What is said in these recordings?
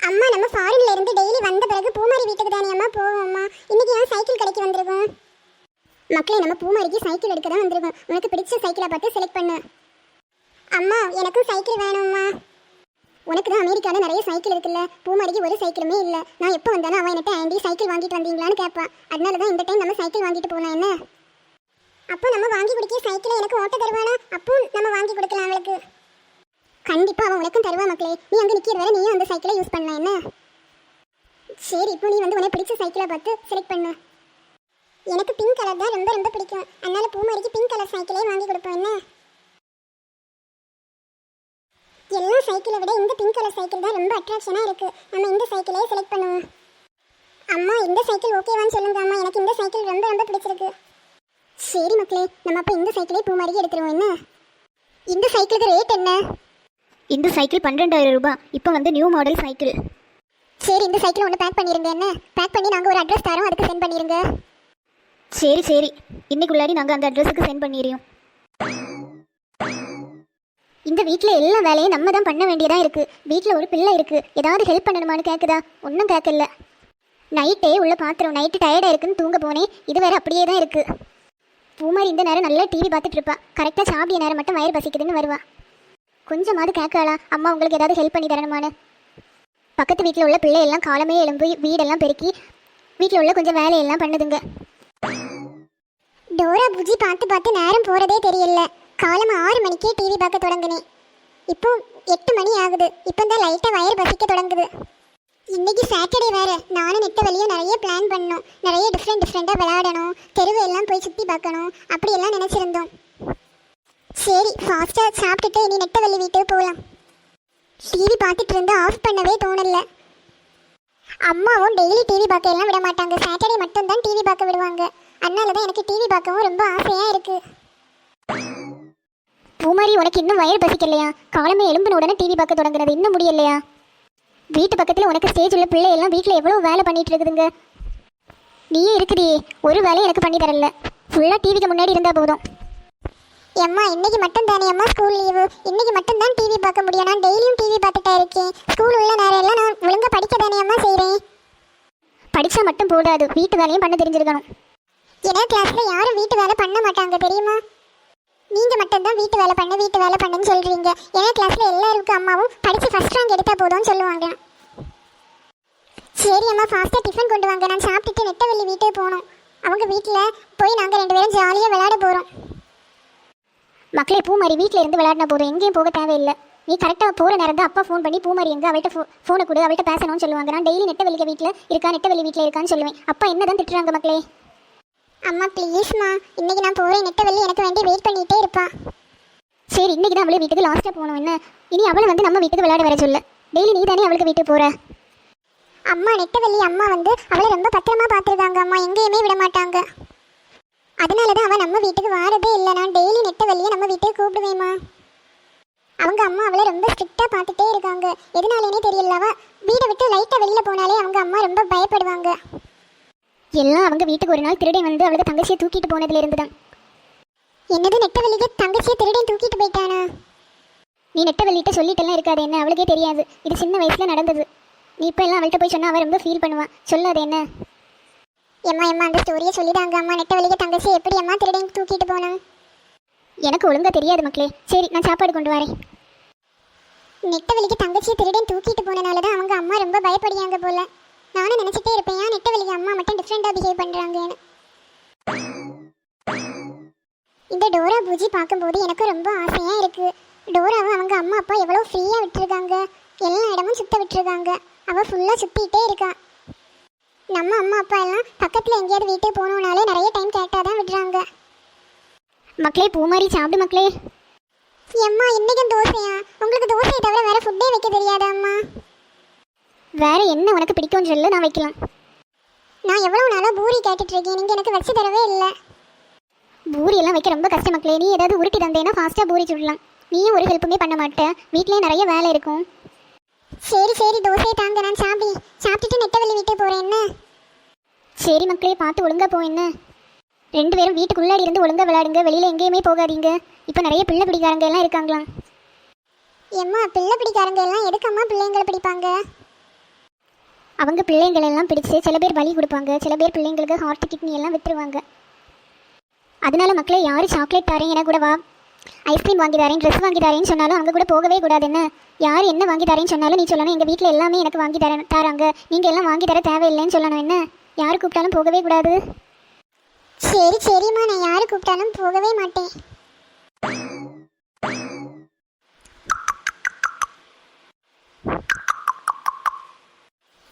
அம்மா நம்ம ஃபாரின்ல இருந்து டெய்லி வந்த பிறகு பூமாரி வீட்டுக்கு தானே அம்மா போவோம்மா. இன்னைக்கு ஏன் சைக்கிள் கடைக்கு வந்திருக்கோம்? மக்களே, நம்ம பூமாரிக்கு சைக்கிள் எடுக்க தான் வந்திருக்கோம். உனக்கு பிடிச்ச சைக்கிளை பார்த்து செலக்ட் பண்ணு. அம்மா எனக்கும் சைக்கிள் வேணும்மா. உனக்கு தான் அமெரிக்காவில் நிறைய சைக்கிள் இருக்குல்ல, பூமாரிக்கு ஒரு சைக்கிளுமே இல்லை. நான் எப்போ வந்தாலும் அவன் என்கிட்ட ஆண்டி சைக்கிள் வாங்கிட்டு வந்தீங்களான்னு கேட்பான். அதனால தான் இந்த டைம் நம்ம சைக்கிள் வாங்கிட்டு போகலாம். என்ன அப்போ நம்ம வாங்கி கொடுக்க சைக்கிளை எனக்கு ஓட்ட தருவானா? அப்போ நம்ம வாங்கி கொடுக்கலாம் அவளுக்கு. கண்டிப்பாக அவன் உனக்கும் தருவா மக்களே. நீ அங்கே நிற்கிற வரை நீயும் அந்த சைக்கிளை யூஸ் பண்ணலாம். என்ன சரி, இப்போ நீ வந்து உனக்கு பிடிச்ச சைக்கிளை பார்த்து செலக்ட் பண்ணு. எனக்கு பிங்க் கலர் தான் ரொம்ப ரொம்ப பிடிக்கும். அதனால பூமாரிக்கு பிங்க் கலர் சைக்கிளே வாங்கி கொடுப்போம். என்ன எல்லா சைக்கிளை விட இந்த பிங்க் கலர் சைக்கிள் தான் ரொம்ப அட்ராக்ஷனாக இருக்குது. நம்ம இந்த சைக்கிளே செலக்ட் பண்ணுவோம். அம்மா இந்த சைக்கிள் ஓகேவான்னு சொல்லுங்க அம்மா. எனக்கு இந்த சைக்கிள் ரொம்ப ரொம்ப பிடிச்சிருக்கு. சரி மக்களே, நம்ம அப்போ இந்த சைக்கிளே பூமாரிக்கு எடுத்துருவோம். என்ன இந்த சைக்கிளுக்கு ரேட் என்ன? இந்த சைக்கிள் 12,000 ரூபாய். இப்போ வந்து நியூ மாடல் சைக்கிள். சரி, இந்த சைக்கிள் ஒன்று பேக் பண்ணிடுங்க. என்ன பேக் பண்ணி நாங்கள் ஒரு அட்ரஸ் தரோம், அதுக்கு சென்ட் பண்ணிடுங்க. சரி, இன்னைக்குள்ளாடி நாங்கள் அந்த அட்ரஸுக்கு சென்ட் பண்ணிடுறோம். இந்த வீட்டில் எல்லா வேலையும் நம்ம தான் பண்ண வேண்டியதாக இருக்குது. வீட்டில் ஒரு பிள்ளை இருக்குது, ஏதாவது ஹெல்ப் பண்ணணுமான்னு கேட்குதா? ஒன்றும் கேட்கல. நைட்டே உள்ள பாத்திரம், நைட்டு டயர்டாக இருக்குன்னு தூங்க போனேன். இது வேறு அப்படியே தான் இருக்குது. பூமாரி இந்த நேரம் நல்லா டிவி பார்த்துட்டு இருப்பா. கரெக்டாக சாப்பிடிய நேரம் மட்டும் வயிறு பசிக்குதுன்னு வருவா. கொஞ்சமாவது கேட்கலா அம்மா உங்களுக்கு ஏதாவது ஹெல்ப் பண்ணி தரணுமான்னு. பக்கத்து வீட்டில் உள்ள பிள்ளை எல்லாம் காலமே எழும்பி வீடெல்லாம் பெருக்கி வீட்டில் உள்ள கொஞ்சம் வேலையெல்லாம் பண்ணுதுங்க. டோரா புஜி பார்த்து பார்த்து நேரம் போகிறதே தெரியல. காலம் 6 மணிக்கே டிவி பார்க்க தொடங்குனேன். இப்போ 8 மணி ஆகுது. இப்போ தான் லைட்டாக வயிறு பசிக்க தொடங்குது. இன்னைக்கு சாட்டர்டே வேறு. நானும் நெட்டவழியும் நிறைய பிளான் பண்ணோம். நிறைய டிஃப்ரெண்ட்டாக விளையாடணும், தெருவெல்லாம் போய் சுற்றி பார்க்கணும், அப்படியெல்லாம் நினச்சிருந்தோம். சரி, ஃபாஸ்ட்டாக சாப்பிட்டுட்டு இனி நெட்டவள்ளி வீட்டுக்கு போகலாம். டிவி பார்த்துட்டு இருந்தால் ஆஃப் பண்ணவே தோணலை. அம்மாவும் டெய்லி டிவி பார்க்க எல்லாம் விட மாட்டாங்க. சாட்டர்டே மட்டும்தான் டிவி பார்க்க விடுவாங்க. அதனால தான் எனக்கு டிவி பார்க்கவும் ரொம்ப ஆசையாக இருக்குது. பூமாரி, உனக்கு இன்னும் வயிறு பசிக்கலையா? காலமே எலும்பின உடனே டிவி பார்க்க தொடங்குறது இன்னும் முடியலையா? வீட்டு பக்கத்தில் உனக்கு ஸ்டேஜ் உள்ள பிள்ளை எல்லாம் வீட்டில் எவ்வளோ வேலை பண்ணிட்டு இருக்குதுங்க. நீயே இருக்குதியே, ஒரு வேலையும் எனக்கு பண்ணி தரல. ஃபுல்லாக டிவிக்கு முன்னாடி இருந்தால் போதும். அம்மா இன்னைக்கு மட்டும் தானே அம்மா ஸ்கூல் லீவு. இன்னைக்கு மட்டும் தான் டிவி பார்க்க முடியும். நான் டெய்லியும் டிவி பார்த்துட்டா இருக்கேன். ஸ்கூல் உள்ள நேரம் எல்லாம் நான் ஒழுங்காக படிக்க தானே அம்மா செய்கிறேன். படித்தா மட்டும் போடாது, வீட்டு வேலையும் பண்ண தெரிஞ்சிருக்கணும். ஏன்னா கிளாஸில் யாரும் வீட்டு வேலை பண்ண மாட்டாங்க தெரியுமா? நீங்கள் மட்டும்தான் வீட்டு வேலை பண்ணுன்னு சொல்கிறீங்க. ஏன்னா கிளாஸில் எல்லாருக்கும் அம்மாவும் படித்து ஃபஸ்ட் ரேங்க் எடுத்தால் போதும்னு சொல்லுவாங்க. சரி அம்மா, ஃபாஸ்ட்டாக டிஃபன் கொண்டு வாங்க. நான் சாப்பிட்டுட்டு நெட்டவள்ளி வீட்டுக்கு போகணும். அவங்க வீட்டில் போய் நாங்கள் 2 பேரும் ஜாலியாக விளையாட போகிறோம். மக்களே, பூமாரி வீட்டில் இருந்து விளையாடினா போதும், எங்கேயும் போக தேவையில்லை. நீ கரெக்டாக போகிற நேரம் தான் அப்பா ஃபோன் பண்ணி பூமாரி எங்கே அவள்கிட்ட ஃபோனை கொடு, அவள்கிட்ட பேசணும்னு சொல்லுவாங்க. நான் டெய்லி நெட்டவள்ளிக்கு வீட்டில் இருக்கா, நெட்டவள்ளி வீட்டில் இருக்கான்னு சொல்லுவேன். அப்பா என்ன தான் திட்டுறாங்க மக்களே. அம்மா ப்ளீஸ்மா, இன்னைக்கு நான் போகிறேன். நெட்டவள்ளி எனக்கு வேண்டி வெயிட் பண்ணிகிட்டே இருப்பா. சரி, இன்னைக்கு தான் அவளை வீட்டுக்கு லாஸ்ட்டாக போகணும். என்ன இனி அவளை வந்து நம்ம வீட்டுக்கு விளையாட வர சொல்ல. டெய்லி நீ தானே அவளுக்கு வீட்டுக்கு போகிற. அம்மா நெட்டவள்ளி அம்மா வந்து அவளை ரொம்ப பத்திரமா பார்த்துருக்காங்க அம்மா. எங்கேயுமே விட மாட்டாங்க. அதனால தான் அவள் நம்ம வீட்டுக்கு வாரதே இல்லை. நான் டெய்லி நெட்டவள்ளியை நம்ம வீட்டுக்கு கூப்பிடுவேம்மா. அவங்க அம்மா அவளை ரொம்ப ஸ்ட்ரிக்டாக பார்த்துட்டே இருக்காங்க. எதனாலேனே தெரியல. அவள் வீடை விட்டு லைட்டாக வெளியில் போனாலே அவங்க அம்மா ரொம்ப பயப்படுவாங்க. எல்லாம் அவங்க வீட்டுக்கு ஒரு நாள் திருடன் வந்து அவளுக்கு தங்கச்சியை தூக்கிட்டு போனதுல இருந்து தான். என்னது, நெட்டவள்ளிக்கு தங்கச்சியை திருடன் தூக்கிட்டு போயிட்டானா? நீ நெட்டவள்ளிகிட்ட சொல்லிட்டெல்லாம் இருக்காது. என்ன அவளுக்கே தெரியாது, இது சின்ன வயசில் நடந்தது. நீ இப்போ எல்லாம் அவள்கிட்ட போய் சொன்னால் அவள் ரொம்ப ஃபீல் பண்ணுவான். சொல்லாது என்ன. எம்மா அந்த ஸ்டோரியை சொல்லிடாங்க அம்மா. நெட்டவள்ளிக்கு தங்கச்சி எப்படி அம்மா திருடன் தூக்கிட்டு போனா? எனக்கு ஒழுங்காக தெரியாது மக்களே. சரி, நான் சாப்பாடு கொண்டு வரேன். நெட்டவள்ளிக்கு தங்கச்சியை திருடன் தூக்கிட்டு போனனால தான் அவங்க அம்மா ரொம்ப பயப்படுறாங்க போல. நானும் நினச்சிட்டே இருப்பேன், ஏன் நெட்டவள்ளிக்கு அம்மா மட்டும் டிஃப்ரெண்ட்டாக பிஹேவ் பண்ணுறாங்கன்னு. இந்த டோரா பூஜி பார்க்கும்போது எனக்கு ரொம்ப ஆசையாக இருக்குது. டோராவை அவங்க அம்மா அப்பா எவ்வளோ ஃப்ரீயாக விட்டுருக்காங்க. எல்லா இடமும் சுற்ற விட்டுருக்காங்க. அவள் ஃபுல்லாக சுற்றிக்கிட்டே இருக்கா. நம்ம அம்மா அப்பா எல்லாம் பக்கத்தில் எங்கேயாவது வீட்டுக்கு போகணுன்னாலே நிறைய டைம் கேட்டால் தான் விடுறாங்க. மக்களே, பூமாரி சாப்பிடு மக்களே. அம்மா இன்னைக்கும் தோசையா? உங்களுக்கு தோசையை தவிர வேற ஃபுட்டே வைக்க தெரியாதா அம்மா? வேற என்ன உனக்கு பிடிக்கும்னு சொல்லு, நான் வைக்கலாம். நான் எவ்வளோ நாளாக பூரி கேட்டுட்டு இருக்கேன், நீங்கள் எனக்கு வச்சு தரவே இல்லை. பூரி எல்லாம் வைக்க ரொம்ப கஷ்டம் மக்களே. நீ ஏதாவது உருட்டி தந்தேன்னா ஃபாஸ்ட்டாக பூரி சுடலாம். நீயும் ஒரு ஹெல்ப்புமே பண்ண மாட்டேன். வீட்டிலே நிறைய வேலை இருக்கும். சரி தோசையை தாங்க, நான் சாப்பிட்டுட்டு நெட்டவள்ளி வீட்டுக்கு போகிறேன். என்ன சரி மக்களே, பார்த்து ஒழுங்கா போ. என்ன 2 பேரும் வீட்டுக்குள்ளாடி இருந்து ஒழுங்கா விளையாடுங்க, வெளியில் எங்கேயுமே போகாதீங்க. இப்போ நிறைய பிள்ளை பிடிக்காரங்க எல்லாம் இருக்காங்களாம். ஏம்மா பிள்ளை பிடிக்காரங்க எல்லாம் எதுக்கம்மா பிள்ளைங்களை பிடிப்பாங்க? அவங்க பிள்ளைங்களெல்லாம் பிடிச்சி சில பேர் பலி கொடுப்பாங்க, சில பேர் பிள்ளைங்களுக்கு ஹார்ட் கிட்னி எல்லாம் விட்டுருவாங்க. அதனால மக்களே யார் சாக்லேட் தரேன் என கூட வா, ஐஸ்கிரீம் வாங்கி தரேன், ட்ரெஸ் வாங்கி தரேன்னு சொன்னாலும் அங்கே கூட போகவே கூடாது. என்ன யார் என்ன வாங்கி தரேன்னு சொன்னாலும் நீ சொல்லணும் எங்கள் வீட்டில் எல்லாமே எனக்கு வாங்கி தராங்க, நீங்கள் எல்லாம் வாங்கி தர தேவையில்லைன்னு சொல்லணும். என்ன யார் கூப்பிட்டாலும் போகவே கூடாது. சரி சரிம்மா, நான் யாரு கூப்பிட்டாலும் போகவே மாட்டேன்.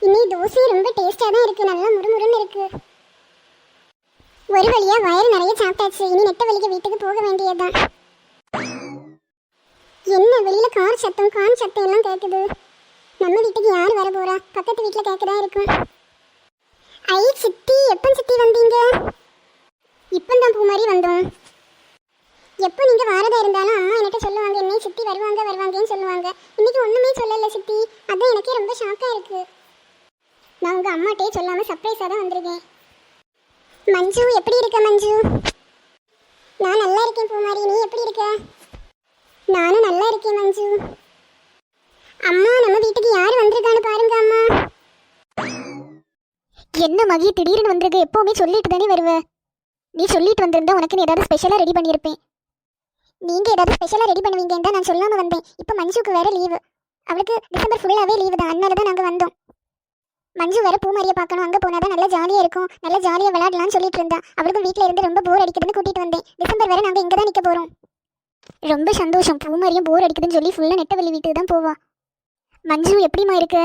இன்னி தோசை ரொம்ப டேஸ்டா தான் இருக்கு, நல்லா முறுமுறுன்னு இருக்கு. ஒரு வழியா வயிறு நிறைய சாப்பிட்டாச்சு, இனி நெட்ட வலிக்க வீட்டுக்கு போக வேண்டியதுதான். என்ன வெளியில கார் சத்தம் எல்லாம் கேக்குது. நம்ம வீட்டுக்கு யார் வர போறா? பக்கத்து வீட்டுல கேட்கதான் இருக்கும். ஐ சித்தி, எப்ப சித்தி வந்தீங்க? இப்பந்தான் பூமாரி வந்தோம். எப்போ நீங்க வாரதா இருந்தாலும் அம்மா என்கிட்ட சொல்லுவாங்க, என்ன சித்தி வருவாங்கன்னு சொல்லுவாங்க. இன்னைக்கு ஒண்ணுமே சொல்லல சித்தி, அதான் எனக்கே ரொம்ப ஷாக்கா இருக்கு. நான் உங்க அம்மாட்டே சொல்லாம சர்ப்ரைஸா தான் வந்திருக்கேன். மஞ்சு எப்படி இருக்க மஞ்சு? நான் நல்லா இருக்கேன் பூமாரி, நீ எப்படி இருக்க? நானும் நல்லா இருக்கேன் மஞ்சு. அம்மா, நம்ம வீட்டுக்கு யார் வந்திருக்கான்னு பாருங்க அம்மா. என்ன மகி திடீர்னு வந்திருக்கு? எப்போவுமே சொல்லிட்டு தானே வருவேன். நீ சொல்லிட்டு வந்திருந்தா உனக்கு ஏதாவது ஸ்பெஷலாக ரெடி பண்ணியிருப்பேன். நீங்கள் ஏதாவது ஸ்பெஷலாக ரெடி பண்ணுவீங்கன்னு தான் நான் சொல்லாமல் வந்தேன். இப்போ மஞ்சுக்கு வேறு லீவு, அவளுக்கு டிசம்பர் ஃபுல்லாகவே லீவு தான், அதனால தான் நாங்கள் வந்தோம். மஞ்சு வேறு பூமாரியை பார்க்கணும், அங்கே போனால் தான் நல்லா ஜாலியாக இருக்கும், நல்லா ஜாலியாக விளையாடலாம்னு சொல்லிட்டு இருந்தா. அவளுக்கும் வீட்டில் இருந்து ரொம்ப போர் அடிக்குதுன்னு கூட்டிகிட்டு வந்தேன். டிசம்பர் வேறு நாங்கள் இங்கே தான் நிற்க போகிறோம். ரொம்ப சந்தோஷம். பூமாரியும் போர் அடிக்குதுன்னு சொல்லி ஃபுல்லாக நெட்டவள்ளி வீட்டுக்கு தான் போவா. மஞ்சு எப்படிமா இருக்கு?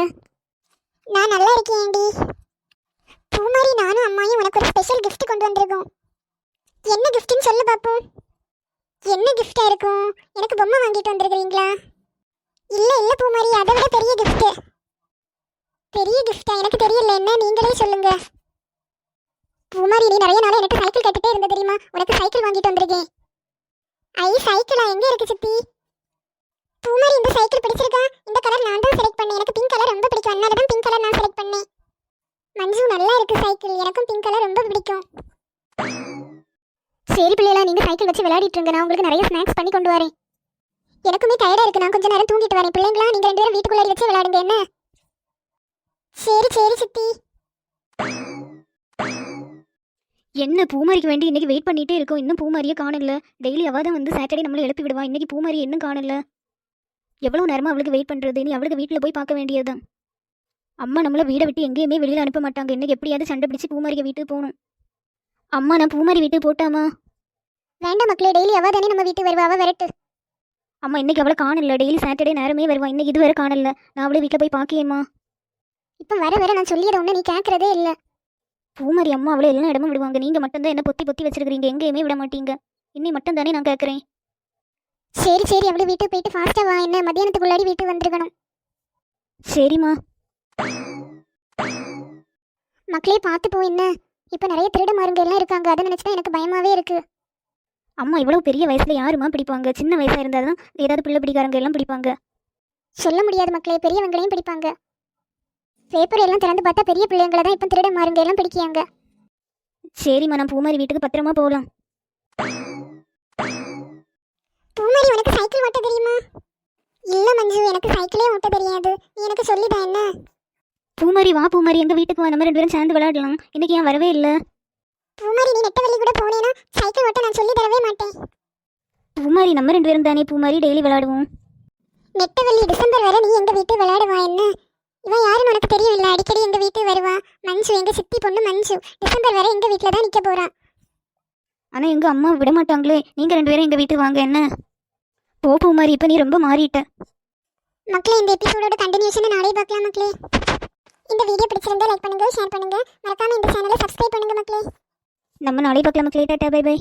நான் நல்லா இருக்கேன் ஆண்டி. பூமாரி, நானும் அம்மாயும் உனக்கு ஒரு ஸ்பெஷல் கிஃப்ட் கொண்டு வந்திருக்கோம். என்ன கிஃப்ட்னு சொல்லு பாப்போம். என்ன கிஃப்டா இருக்கும்? எனக்கு பொம்மை வாங்கிட்டு வந்திருக்கீங்களா? இல்ல பூமாரி, அதை விட பெரிய கிஃப்ட். பெரிய கிஃப்டா? எனக்கு தெரியல, என்ன நீங்களே சொல்லுங்க. பூமாரி, நீ நிறைய நாள் எனக்கு சைக்கிள் கட்டிட்டே இருந்த தெரியுமா? உனக்கு சைக்கிள் வாங்கிட்டு வந்திருக்கேன். ஐ சைக்கிளா? எங்க இருக்கு சித்தி? பூமாரி, இந்த சைக்கிள் பிடிச்சிருக்கா? இந்த கலர் நான் தான் செலக்ட் பண்ணேன், எனக்கு பிங்க் கலர் ரொம்ப பிடிக்கும், அதனால தான் பிங்க் கலர் நான் செலக்ட் பண்ணேன். மஞ்சு, நல்லா இருக்கு சைக்கிள், எனக்கும் பிங்க் கலர் ரொம்ப பிடிக்கும். சரி பிள்ளைகளா, நீங்கள் சைக்கிள் வச்சு விளையாடிட்டு இருங்க, நான் உங்களுக்கு நிறைய ஸ்நாக்ஸ் பண்ணி கொண்டு வரேன். எனக்குமே டயர்டா இருக்கு, நான் கொஞ்ச நேரம் தூங்கிட்டு வரேன். பிள்ளைங்களா, நீங்க ரெண்டு பேரும் வீட்டுக்குள்ளாடி வச்சு விளையாடுங்க. என்ன? சரி சரி சித்தி. என்ன பூமாரிக்கு வேண்டி இன்னைக்கு வெயிட் பண்ணிட்டே இருக்கோம், இன்னும் பூமாரியே காணல. டெய்லி அவள் தான் வந்து சாட்டர்டே நம்மளை எழுப்பி விடுவா, இன்னைக்கு பூமாரி இன்னும் காணல. எவ்வளோ நேரமாக அவளுக்கு வெயிட் பண்ணுறது? நீ அவளுக்கு வீட்டில் போய் பார்க்க வேண்டியதுதான். அம்மா நம்மளை வீடை விட்டு எங்கேயுமே வெளியில் அனுப்ப மாட்டாங்க. இன்னைக்கு எப்படியாவது சண்டை பிடிச்சி பூமாரிக்கு வீட்டுக்கு போகணும். அம்மா, நான் பூமாரி வீட்டுக்கு போட்டாமா? வேண்டாம் மக்களே, டெய்லி அவ தானே நம்ம வீட்டுக்கு வருவா, அவ வரட்டு. அம்மா, இன்னைக்கு அவளை காணல, டெய்லி சாட்டர்டே நேரமே வருவா, இன்னைக்கு இதுவரை காணல. நான் அவளை வீட்டில் போய் பார்க்கேம்மா. இப்போ வர நான் சொல்லியதை ஒன்று நீ கேட்கறதே இல்லை. பூமாரி அம்மா அவளை எல்லா இடமும் விடுவாங்க, நீங்கள் மட்டும்தான் என்ன பொத்தி வச்சிருக்கிறீங்க, எங்கேயுமே விட மாட்டீங்க. இன்னை மட்டும் தானே நான் கேட்குறேன். சரி சரி, அவளை வீட்டுக்கு போயிட்டு ஃபாஸ்ட்டாக வா, என்ன மத்தியானத்துக்குள்ளாடி வீட்டுக்கு வந்துருக்கணும். சரிம்மா. மக்களே பார்த்து போ. என்ன இப்போ நிறைய திருட மாருங்க எல்லாம் இருக்காங்க, அதை நினச்சிதான் எனக்கு பயமாவே இருக்கு. அம்மா, இவ்வளோ பெரிய வயசில் யாருமா பிடிப்பாங்க? சின்ன வயசாக இருந்தால் தான் ஏதாவது பிள்ளை பிடிக்காரங்க எல்லாம் பிடிப்பாங்க. சொல்ல முடியாது மக்களே, பெரியவங்களையும் பிடிப்பாங்க. பேப்பர் எல்லாம் திறந்து பார்த்தா பெரிய பிள்ளைங்களை தான் இப்போ திருட மாருங்க எல்லாம் பிடிக்காங்க. சரிம்மா, நான் பூமாரி வீட்டுக்கு பத்திரமா போகலாம். பூமாரி, உனக்கு சைக்கிள் ஓட்ட தெரியுமா? இல்லை மஞ்சு, எனக்கு சைக்கிளே ஓட்ட தெரியாது, நீ எனக்கு சொல்லிதான். என்ன? பூமாரி வா, பூமாரி எங்கள் வீட்டுக்கு வா, நம்ம ரெண்டு பேரும் சேர்ந்து விளையாடலாம். இன்னைக்கு ஏன் வரவே இல்லை? பூமாரி, நீ நெட்டவள்ளி கூட போனேன்னா சைக்கிள் ஓட்ட நான் சொல்லி தரவே மாட்டேன். பூமாரி, நம்ம ரெண்டு பேரும் தானே பூமாரி, டெய்லி விளையாடுவோம். நெட்டவள்ளி, டிசம்பர் வரை நீ எங்க வீட்டு விளையாடுவா. என்ன இவன் யாருன்னு உனக்கு தெரியும் இல்லை? அடிக்கடி எங்க வீட்டுக்கு வருவா. மஞ்சு, எங்க சித்தி பொண்ணு மஞ்சு, டிசம்பர் வரை எங்க வீட்டில் தான் நிற்க போறா. ஆனால் எங்கள் அம்மா விட மாட்டாங்களே. நீங்கள் ரெண்டு பேரும் எங்கள் வீட்டுக்கு வாங்க. என்ன? போ பூமாரி, இப்போ நீ ரொம்ப மாறிட்ட. மக்களே, இந்த எபிசோடோட கண்டினியூஷனை நாளே பார்க்கலாம் மக்களே. இந்த வீடியோ பிடிச்சிருந்தா லைக் பண்ணுங்க, ஷேர் பண்ணுங்க, மறக்காம இந்த சேனலை சப்ஸ்கிரைப் பண்ணுங்க மக்களே. நம்ம நாளை பார்க்கலாம் மக்களே. Tata, bye by.